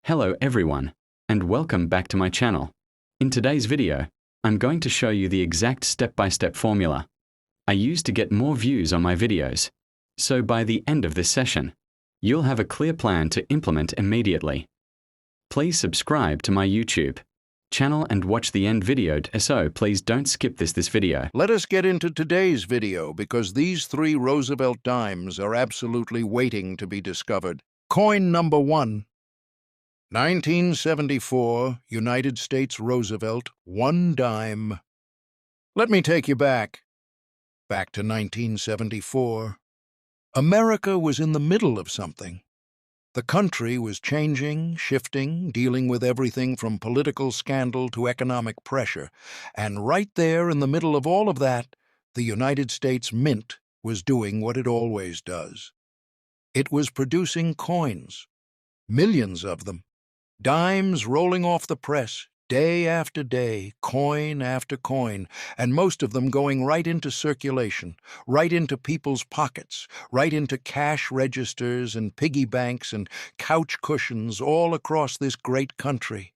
Hello everyone, and welcome back to my channel. In today's video, I'm going to show you the exact step-by-step formula I use to get more views on my videos. So by the end of this session, you'll have a clear plan to implement immediately. Please subscribe to my YouTube channel and watch the end video, so please don't skip this video. Let us get into today's video because these three Roosevelt dimes are absolutely waiting to be discovered. Coin number 1. 1974, United States Roosevelt, 1 dime. Let me take you back to 1974. America was in the middle of something. The country was changing, shifting, dealing with everything from political scandal to economic pressure. And right there in the middle of all of that, the United States Mint was doing what it always does. It was producing coins, millions of them. Dimes rolling off the press, day after day, coin after coin, and most of them going right into circulation, right into people's pockets, right into cash registers and piggy banks and couch cushions all across this great country.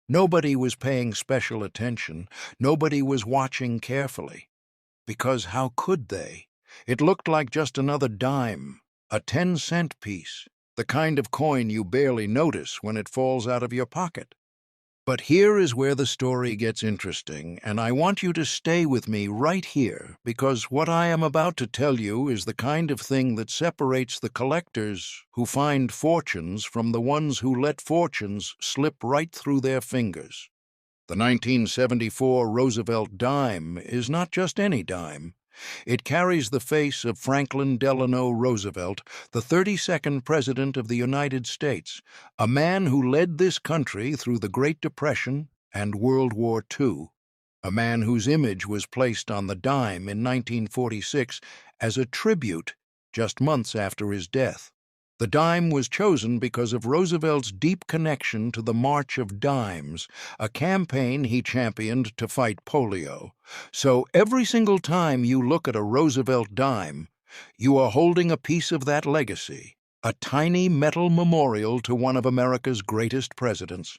Nobody was paying special attention. Nobody was watching carefully. Because how could they? It looked like just another dime, a 10-cent piece. The kind of coin you barely notice when it falls out of your pocket. But here is where the story gets interesting, and I want you to stay with me right here, because what I am about to tell you is the kind of thing that separates the collectors who find fortunes from the ones who let fortunes slip right through their fingers. The 1974 Roosevelt dime is not just any dime. It carries the face of Franklin Delano Roosevelt, the 32nd President of the United States, a man who led this country through the Great Depression and World War II, a man whose image was placed on the dime in 1946 as a tribute just months after his death. The dime was chosen because of Roosevelt's deep connection to the March of Dimes, a campaign he championed to fight polio. So every single time you look at a Roosevelt dime, you are holding a piece of that legacy, a tiny metal memorial to one of America's greatest presidents.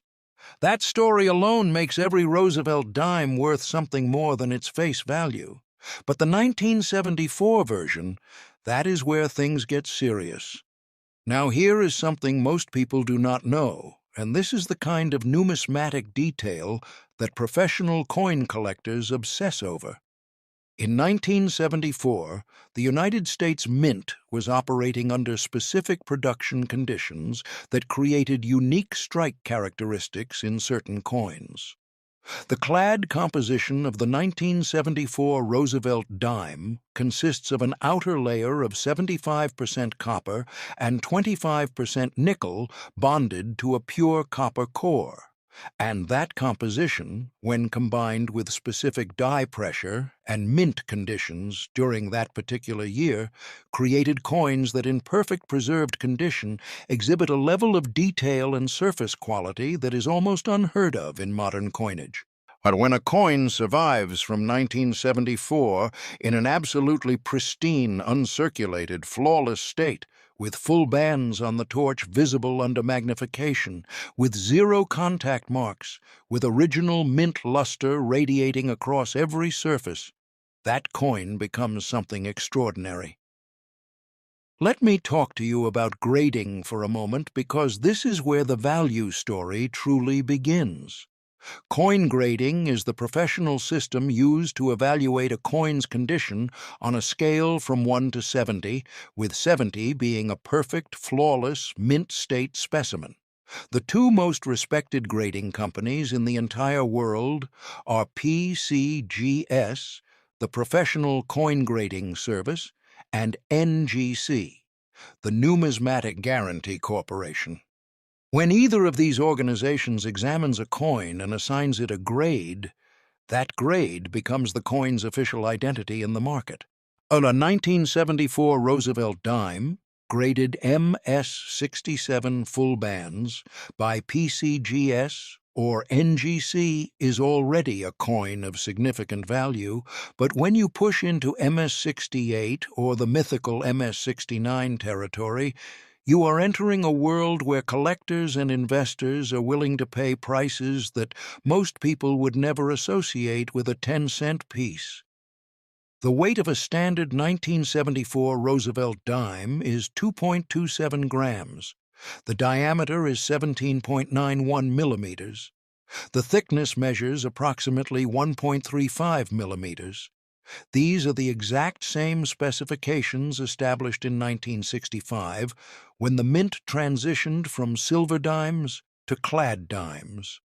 That story alone makes every Roosevelt dime worth something more than its face value. But the 1974 version, that is where things get serious. Now here is something most people do not know, and this is the kind of numismatic detail that professional coin collectors obsess over. In 1974, the United States Mint was operating under specific production conditions that created unique strike characteristics in certain coins. The clad composition of the 1974 Roosevelt dime consists of an outer layer of 75% copper and 25% nickel bonded to a pure copper core. And that composition, when combined with specific die pressure and mint conditions during that particular year, created coins that in perfect preserved condition exhibit a level of detail and surface quality that is almost unheard of in modern coinage. But when a coin survives from 1974 in an absolutely pristine, uncirculated, flawless state, with full bands on the torch visible under magnification, with 0 contact marks, with original mint luster radiating across every surface, that coin becomes something extraordinary. Let me talk to you about grading for a moment, because this is where the value story truly begins. Coin grading is the professional system used to evaluate a coin's condition on a scale from 1 to 70, with 70 being a perfect, flawless, mint-state specimen. The two most respected grading companies in the entire world are PCGS, the Professional Coin Grading Service, and NGC, the Numismatic Guarantee Corporation. When either of these organizations examines a coin and assigns it a grade, that grade becomes the coin's official identity in the market. A 1974 Roosevelt dime, graded MS67 full bands by PCGS or NGC, is already a coin of significant value, but when you push into MS68 or the mythical MS69 territory, You are entering a world where collectors and investors are willing to pay prices that most people would never associate with a 10-cent piece. The weight of a standard 1974 Roosevelt dime is 2.27 grams. The diameter is 17.91 millimeters. The thickness measures approximately 1.35 millimeters. These are the exact same specifications established in 1965 when the mint transitioned from silver dimes to clad dimes.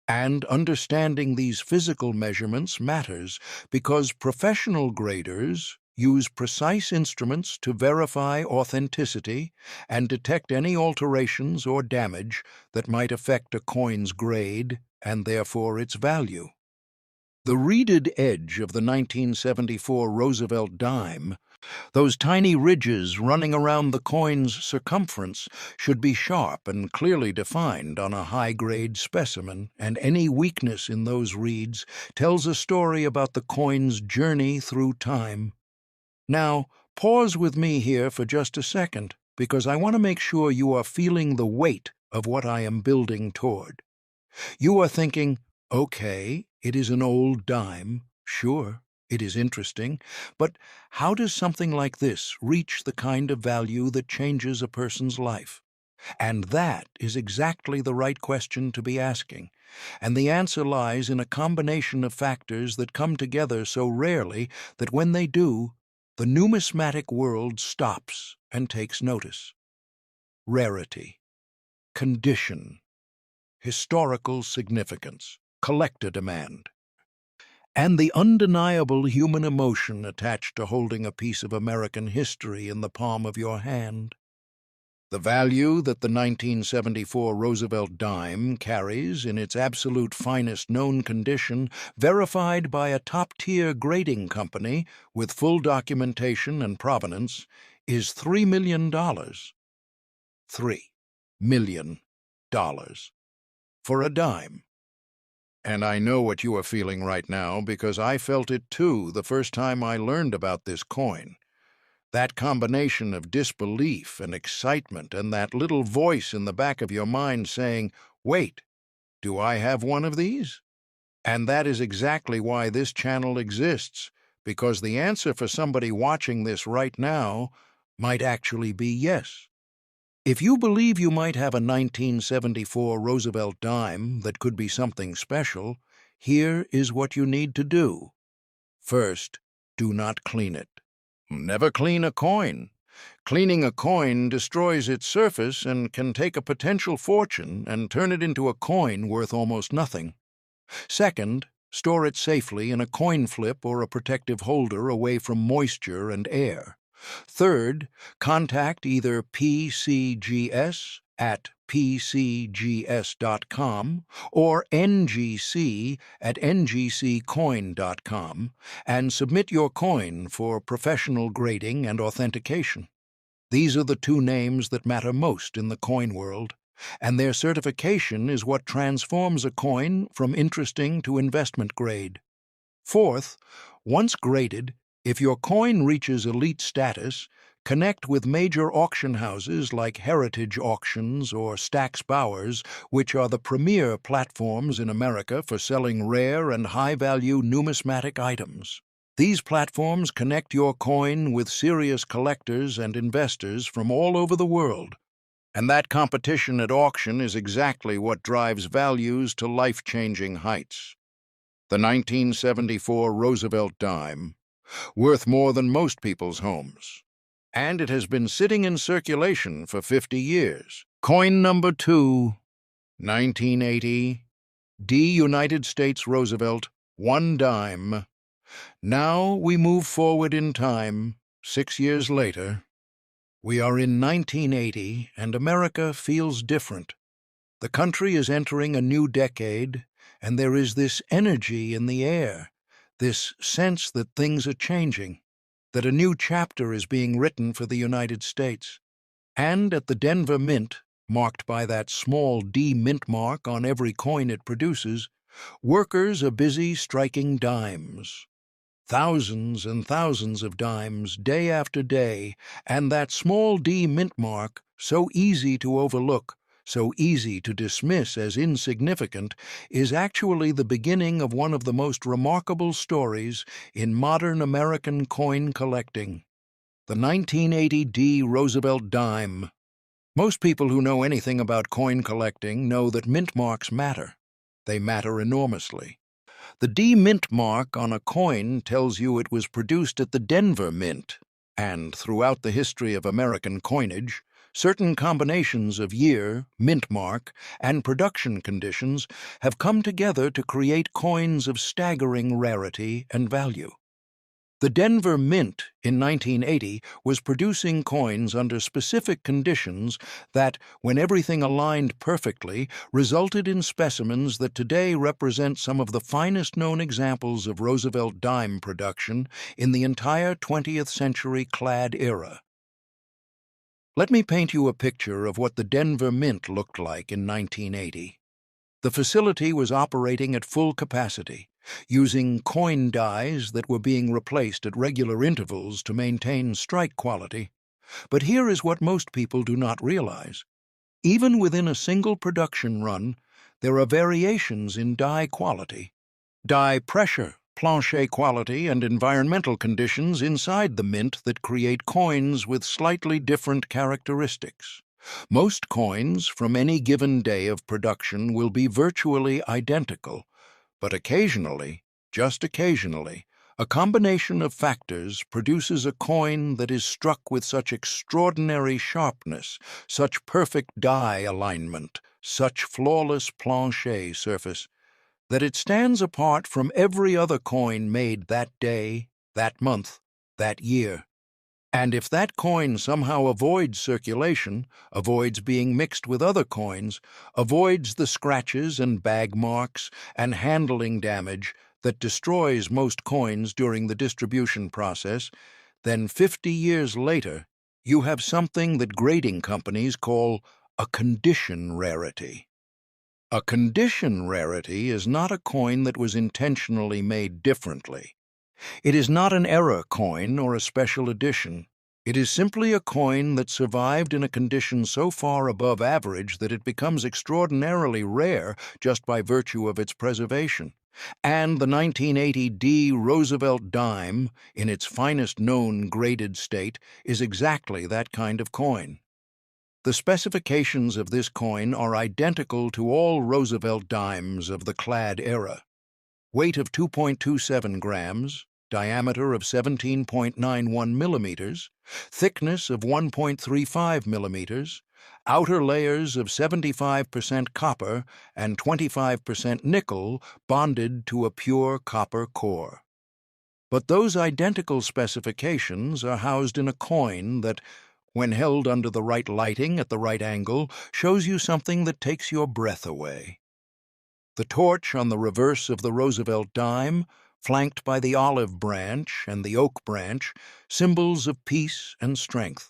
And understanding these physical measurements matters because professional graders use precise instruments to verify authenticity and detect any alterations or damage that might affect a coin's grade and therefore its value. The reeded edge of the 1974 Roosevelt dime, those tiny ridges running around the coin's circumference, should be sharp and clearly defined on a high-grade specimen, and any weakness in those reeds tells a story about the coin's journey through time. Now, pause with me here for just a second, because I want to make sure you are feeling the weight of what I am building toward. You are thinking, okay, it is an old dime, sure, it is interesting, but how does something like this reach the kind of value that changes a person's life? And that is exactly the right question to be asking, and the answer lies in a combination of factors that come together so rarely that when they do, the numismatic world stops and takes notice. Rarity, condition, historical significance, collector demand, and the undeniable human emotion attached to holding a piece of American history in the palm of your hand. The value that the 1974 Roosevelt dime carries in its absolute finest known condition, verified by a top-tier grading company with full documentation and provenance, is $3 million. $3 million for a dime. And I know what you are feeling right now because I felt it too the first time I learned about this coin. That combination of disbelief and excitement and that little voice in the back of your mind saying, "Wait, do I have one of these?" And that is exactly why this channel exists, because the answer for somebody watching this right now might actually be yes. If you believe you might have a 1974 Roosevelt dime that could be something special, here is what you need to do. First, do not clean it. Never clean a coin. Cleaning a coin destroys its surface and can take a potential fortune and turn it into a coin worth almost nothing. Second, store it safely in a coin flip or a protective holder away from moisture and air. Third, contact either PCGS at pcgs.com or NGC at ngccoin.com and submit your coin for professional grading and authentication. These are the two names that matter most in the coin world, and their certification is what transforms a coin from interesting to investment grade. Fourth, once graded, if your coin reaches elite status, connect with major auction houses like Heritage Auctions or Stack's Bowers, which are the premier platforms in America for selling rare and high-value numismatic items. These platforms connect your coin with serious collectors and investors from all over the world. And that competition at auction is exactly what drives values to life-changing heights. The 1974 Roosevelt dime, worth more than most people's homes. And it has been sitting in circulation for 50 years. Coin number 2, 1980, D. United States Roosevelt, 1 dime. Now we move forward in time, 6 years later. We are in 1980, and America feels different. The country is entering a new decade, and there is this energy in the air, this sense that things are changing, that a new chapter is being written for the United States. And at the Denver Mint, marked by that small D mint mark on every coin it produces, workers are busy striking dimes. Thousands and thousands of dimes, day after day, and that small D mint mark so easy to overlook, so easy to dismiss as insignificant, is actually the beginning of one of the most remarkable stories in modern American coin collecting. The 1980 D. Roosevelt dime. Most people who know anything about coin collecting know that mint marks matter. They matter enormously. The D mint mark on a coin tells you it was produced at the Denver Mint, and throughout the history of American coinage, certain combinations of year, mint mark, and production conditions have come together to create coins of staggering rarity and value. The Denver Mint in 1980 was producing coins under specific conditions that, when everything aligned perfectly, resulted in specimens that today represent some of the finest known examples of Roosevelt dime production in the entire 20th century clad era. Let me paint you a picture of what the Denver Mint looked like in 1980. The facility was operating at full capacity, using coin dies that were being replaced at regular intervals to maintain strike quality. But here is what most people do not realize. Even within a single production run, there are variations in die quality, die pressure, plancher quality, and environmental conditions inside the mint that create coins with slightly different characteristics. Most coins from any given day of production will be virtually identical, but occasionally, just occasionally, a combination of factors produces a coin that is struck with such extraordinary sharpness, such perfect die alignment, such flawless plancher surface, that it stands apart from every other coin made that day, that month, that year. And if that coin somehow avoids circulation, avoids being mixed with other coins, avoids the scratches and bag marks and handling damage that destroys most coins during the distribution process, then 50 years later, you have something that grading companies call a condition rarity. A condition rarity is not a coin that was intentionally made differently. It is not an error coin or a special edition. It is simply a coin that survived in a condition so far above average that it becomes extraordinarily rare just by virtue of its preservation. And the 1980 D. Roosevelt dime, in its finest known graded state, is exactly that kind of coin. The specifications of this coin are identical to all Roosevelt dimes of the clad era. Weight of 2.27 grams, diameter of 17.91 millimeters, thickness of 1.35 millimeters, outer layers of 75% copper and 25% nickel bonded to a pure copper core. But those identical specifications are housed in a coin that, when held under the right lighting at the right angle, shows you something that takes your breath away. The torch on the reverse of the Roosevelt dime, flanked by the olive branch and the oak branch, symbols of peace and strength,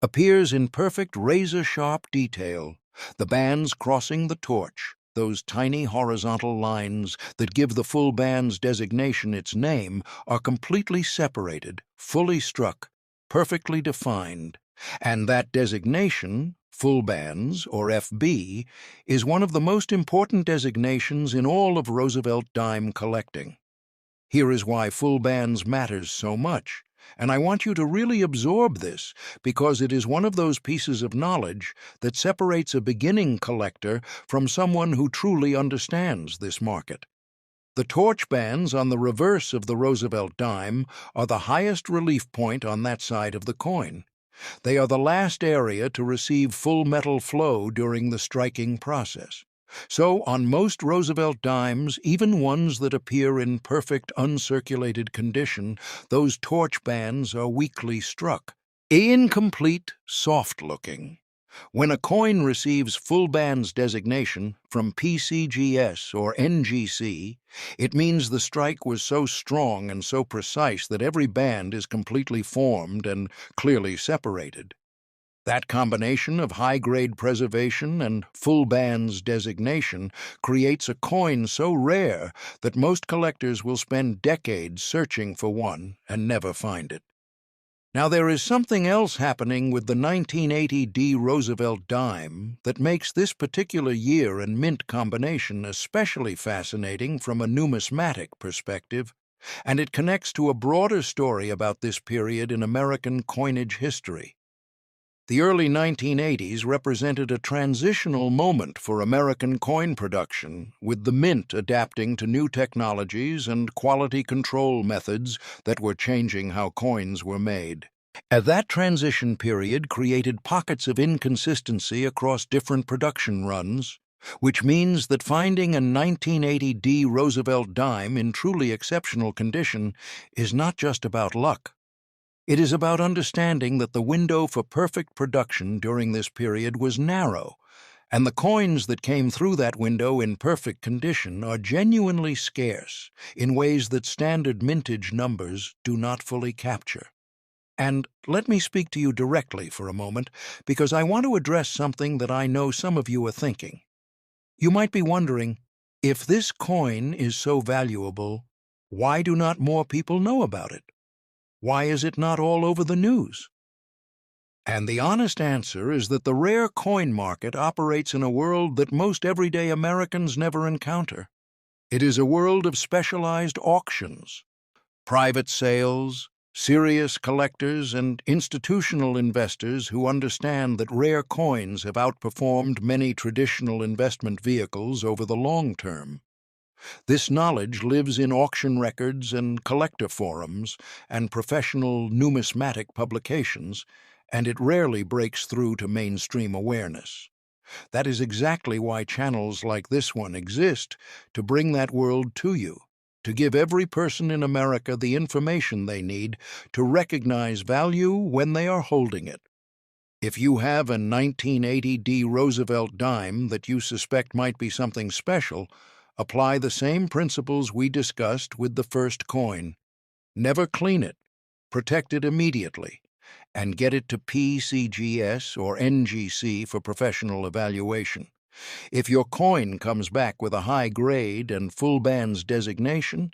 appears in perfect razor-sharp detail, the bands crossing the torch, those tiny horizontal lines that give the full band's designation its name, are completely separated, fully struck, perfectly defined, and that designation, full bands, or FB, is one of the most important designations in all of Roosevelt dime collecting. Here is why full bands matters so much, and I want you to really absorb this because it is one of those pieces of knowledge that separates a beginning collector from someone who truly understands this market. The torch bands on the reverse of the Roosevelt dime are the highest relief point on that side of the coin. They are the last area to receive full metal flow during the striking process. So, on most Roosevelt dimes, even ones that appear in perfect uncirculated condition, those torch bands are weakly struck. Incomplete, soft-looking. When a coin receives full bands designation from PCGS or NGC, it means the strike was so strong and so precise that every band is completely formed and clearly separated. That combination of high-grade preservation and full bands designation creates a coin so rare that most collectors will spend decades searching for one and never find it. Now, there is something else happening with the 1980 D. Roosevelt dime that makes this particular year and mint combination especially fascinating from a numismatic perspective, and it connects to a broader story about this period in American coinage history. The early 1980s represented a transitional moment for American coin production, with the mint adapting to new technologies and quality control methods that were changing how coins were made. As that transition period created pockets of inconsistency across different production runs, which means that finding a 1980 D. Roosevelt dime in truly exceptional condition is not just about luck. It is about understanding that the window for perfect production during this period was narrow, and the coins that came through that window in perfect condition are genuinely scarce in ways that standard mintage numbers do not fully capture. And let me speak to you directly for a moment, because I want to address something that I know some of you are thinking. You might be wondering, if this coin is so valuable, why do not more people know about it? Why is it not all over the news? And the honest answer is that the rare coin market operates in a world that most everyday Americans never encounter. It is a world of specialized auctions, private sales, serious collectors, and institutional investors who understand that rare coins have outperformed many traditional investment vehicles over the long term. This knowledge lives in auction records and collector forums and professional numismatic publications, and it rarely breaks through to mainstream awareness. That is exactly why channels like this one exist, to bring that world to you, to give every person in America the information they need to recognize value when they are holding it. If you have a 1980 D. Roosevelt dime that you suspect might be something special, apply the same principles we discussed with the first coin. Never clean it, protect it immediately, and get it to PCGS or NGC for professional evaluation. If your coin comes back with a high grade and full bands designation,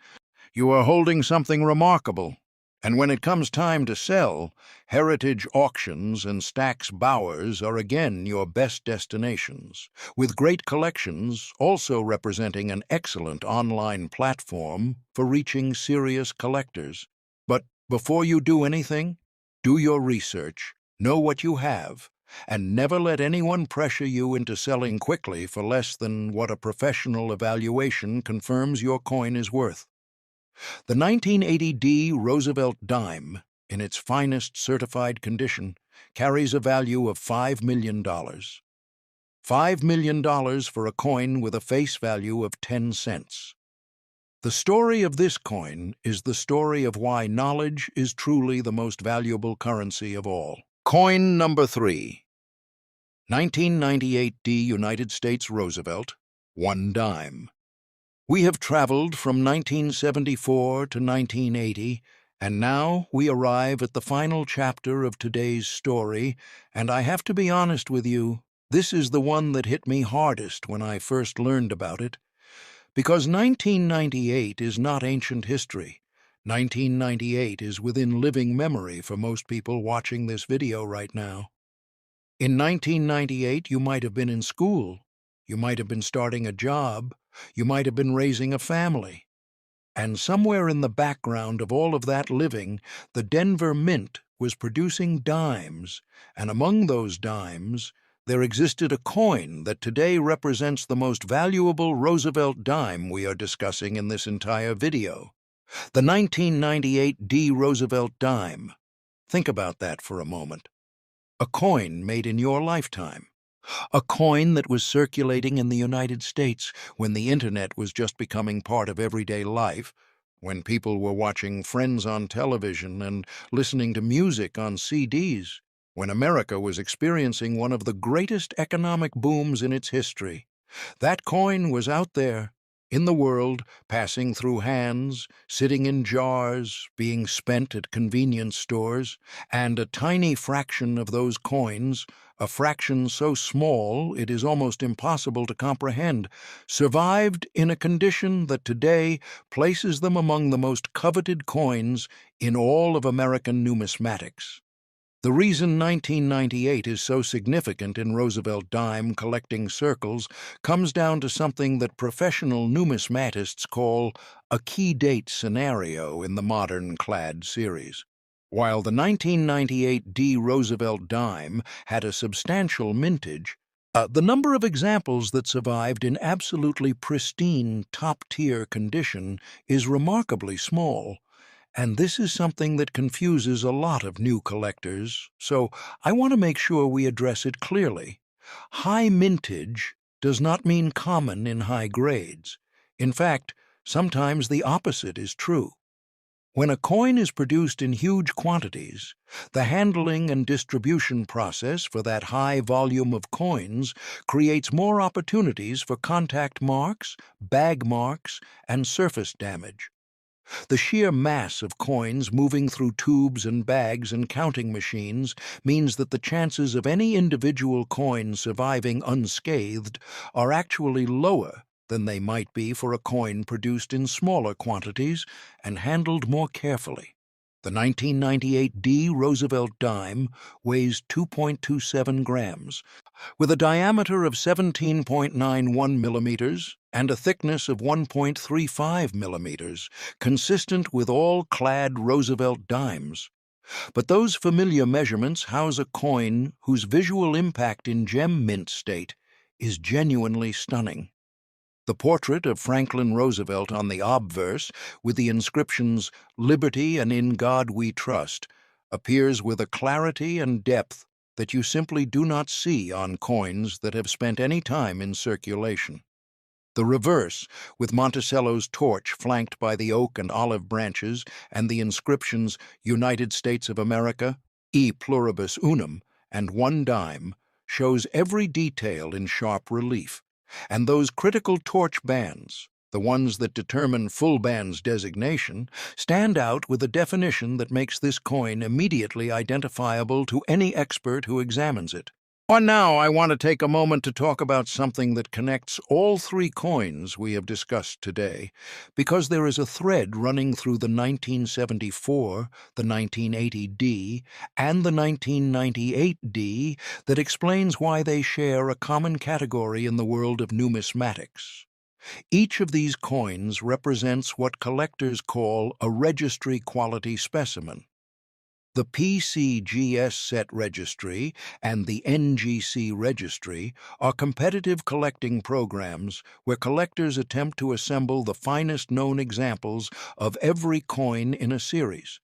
you are holding something remarkable. And when it comes time to sell, Heritage Auctions and Stack's Bowers are again your best destinations, with great collections also representing an excellent online platform for reaching serious collectors. But before you do anything, do your research, know what you have, and never let anyone pressure you into selling quickly for less than what a professional evaluation confirms your coin is worth. The 1980 D. Roosevelt dime, in its finest certified condition, carries a value of $5 million. $5 million for a coin with a face value of 10 cents. The story of this coin is the story of why knowledge is truly the most valuable currency of all. Coin number 3. 1998 D. United States Roosevelt, 1 dime. We have traveled from 1974 to 1980, and now we arrive at the final chapter of today's story, and I have to be honest with you, this is the one that hit me hardest when I first learned about it. Because 1998 is not ancient history. 1998 is within living memory for most people watching this video right now. In 1998, you might have been in school, you might have been starting a job, you might have been raising a family. And somewhere in the background of all of that living, the Denver Mint was producing dimes, and among those dimes, there existed a coin that today represents the most valuable Roosevelt dime we are discussing in this entire video. The 1998 D. Roosevelt dime. Think about that for a moment. A coin made in your lifetime. A coin that was circulating in the United States when the internet was just becoming part of everyday life, when people were watching Friends on television and listening to music on CDs, when America was experiencing one of the greatest economic booms in its history. That coin was out there, in the world, passing through hands, sitting in jars, being spent at convenience stores, and a tiny fraction of those coins, a fraction so small it is almost impossible to comprehend, survived in a condition that today places them among the most coveted coins in all of American numismatics. The reason 1998 is so significant in Roosevelt dime collecting circles comes down to something that professional numismatists call a key date scenario in the modern clad series. While the 1998 D Roosevelt dime had a substantial mintage, the number of examples that survived in absolutely pristine, top-tier condition is remarkably small. And this is something that confuses a lot of new collectors, so I want to make sure we address it clearly. High mintage does not mean common in high grades. In fact, sometimes the opposite is true. When a coin is produced in huge quantities, the handling and distribution process for that high volume of coins creates more opportunities for contact marks, bag marks, and surface damage. The sheer mass of coins moving through tubes and bags and counting machines means that the chances of any individual coin surviving unscathed are actually lower than they might be for a coin produced in smaller quantities and handled more carefully. The 1998 D Roosevelt dime weighs 2.27 grams, with a diameter of 17.91 millimeters and a thickness of 1.35 millimeters, consistent with all clad Roosevelt dimes. But those familiar measurements house a coin whose visual impact in gem mint state is genuinely stunning. The portrait of Franklin Roosevelt on the obverse, with the inscriptions "Liberty and in God We Trust," appears with a clarity and depth that you simply do not see on coins that have spent any time in circulation. The reverse, with Monticello's torch flanked by the oak and olive branches and the inscriptions "United States of America, E Pluribus Unum," and "1 dime," shows every detail in sharp relief. And those critical torch bands, the ones that determine full band's designation, stand out with a definition that makes this coin immediately identifiable to any expert who examines it. And now I want to take a moment to talk about something that connects all three coins we have discussed today, because there is a thread running through the 1974, the 1980 D, and the 1998 D that explains why they share a common category in the world of numismatics. Each of these coins represents what collectors call a registry quality specimen. The PCGS set registry and the NGC registry are competitive collecting programs where collectors attempt to assemble the finest known examples of every coin in a series.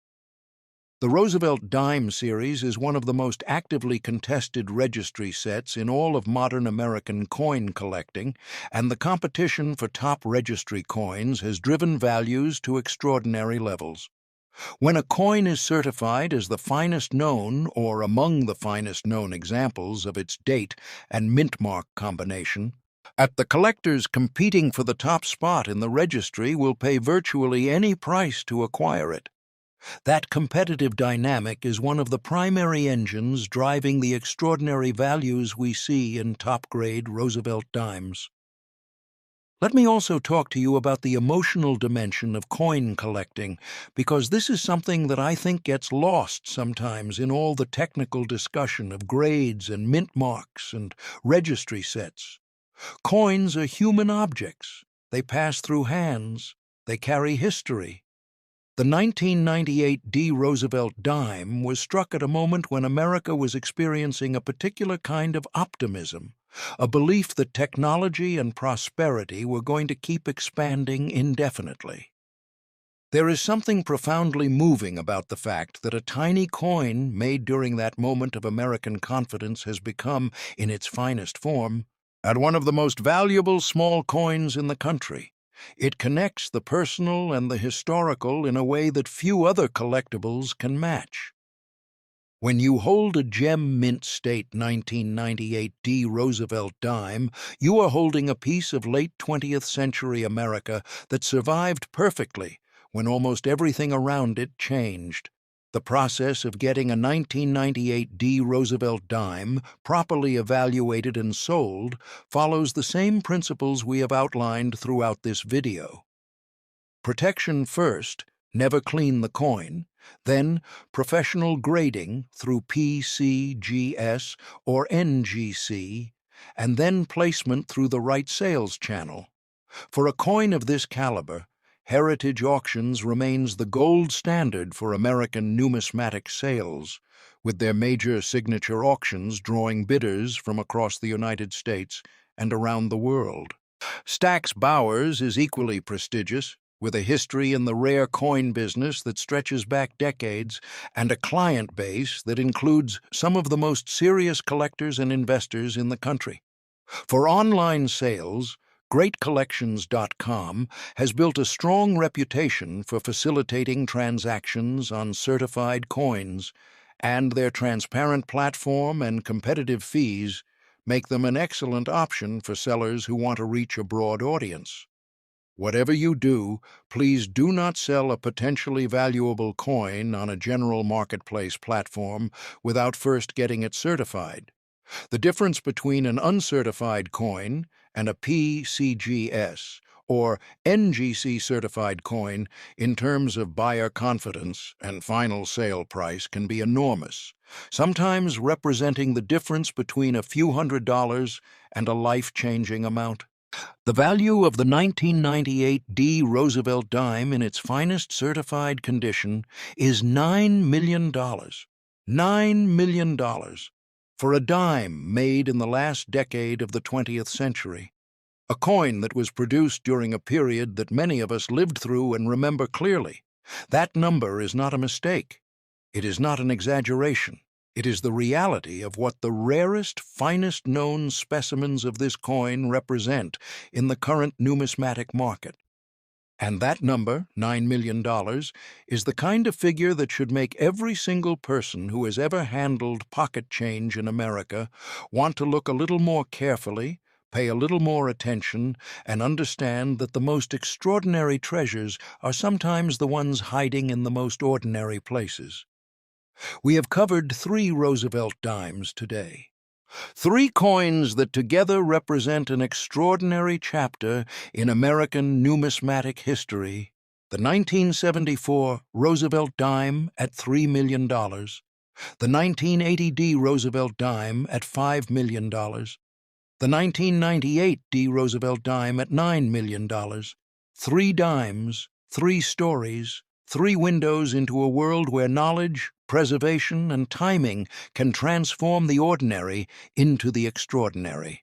The Roosevelt Dime series is one of the most actively contested registry sets in all of modern American coin collecting, and the competition for top registry coins has driven values to extraordinary levels. When a coin is certified as the finest known or among the finest known examples of its date and mint mark combination, the collectors competing for the top spot in the registry will pay virtually any price to acquire it. That competitive dynamic is one of the primary engines driving the extraordinary values we see in top-grade Roosevelt dimes. Let me also talk to you about the emotional dimension of coin collecting, because this is something that I think gets lost sometimes in all the technical discussion of grades and mint marks and registry sets. Coins are human objects. They pass through hands. They carry history. The 1998 D Roosevelt dime was struck at a moment when America was experiencing a particular kind of optimism, a belief that technology and prosperity were going to keep expanding indefinitely. There is something profoundly moving about the fact that a tiny coin made during that moment of American confidence has become, in its finest form, one of the most valuable small coins in the country. It connects the personal and the historical in a way that few other collectibles can match. When you hold a gem mint state 1998 D Roosevelt dime, you are holding a piece of late 20th century America that survived perfectly when almost everything around it changed. The process of getting a 1998 D Roosevelt dime properly evaluated and sold follows the same principles we have outlined throughout this video. Protection first, never clean the coin, then professional grading through PCGS or NGC, and then placement through the right sales channel. For a coin of this caliber, Heritage Auctions remains the gold standard for American numismatic sales, with their major signature auctions drawing bidders from across the United States and around the world. Stack's Bowers is equally prestigious, with a history in the rare coin business that stretches back decades and a client base that includes some of the most serious collectors and investors in the country. For online sales, GreatCollections.com has built a strong reputation for facilitating transactions on certified coins, and their transparent platform and competitive fees make them an excellent option for sellers who want to reach a broad audience. Whatever you do, please do not sell a potentially valuable coin on a general marketplace platform without first getting it certified. The difference between an uncertified coin and a PCGS or NGC certified coin in terms of buyer confidence and final sale price can be enormous, sometimes representing the difference between a few $100s and a life-changing amount. The value of the 1998 D Roosevelt dime in its finest certified condition is $9 million. $9 million. For a dime made in the last decade of the 20th century, a coin that was produced during a period that many of us lived through and remember clearly. That number is not a mistake. It is not an exaggeration. It is the reality of what the rarest, finest known specimens of this coin represent in the current numismatic market. And that number, $9 million, is the kind of figure that should make every single person who has ever handled pocket change in America want to look a little more carefully, pay a little more attention, and understand that the most extraordinary treasures are sometimes the ones hiding in the most ordinary places. We have covered 3 Roosevelt dimes today. 3 coins that together represent an extraordinary chapter in American numismatic history: the 1974 Roosevelt dime at $3 million, the 1980 D Roosevelt dime at $5 million, the 1998 D Roosevelt dime at $9 million. 3 dimes, 3 stories, 3 windows into a world where knowledge, preservation, and timing can transform the ordinary into the extraordinary.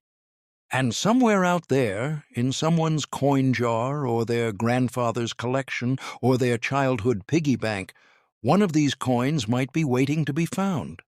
And somewhere out there, in someone's coin jar or their grandfather's collection or their childhood piggy bank, one of these coins might be waiting to be found.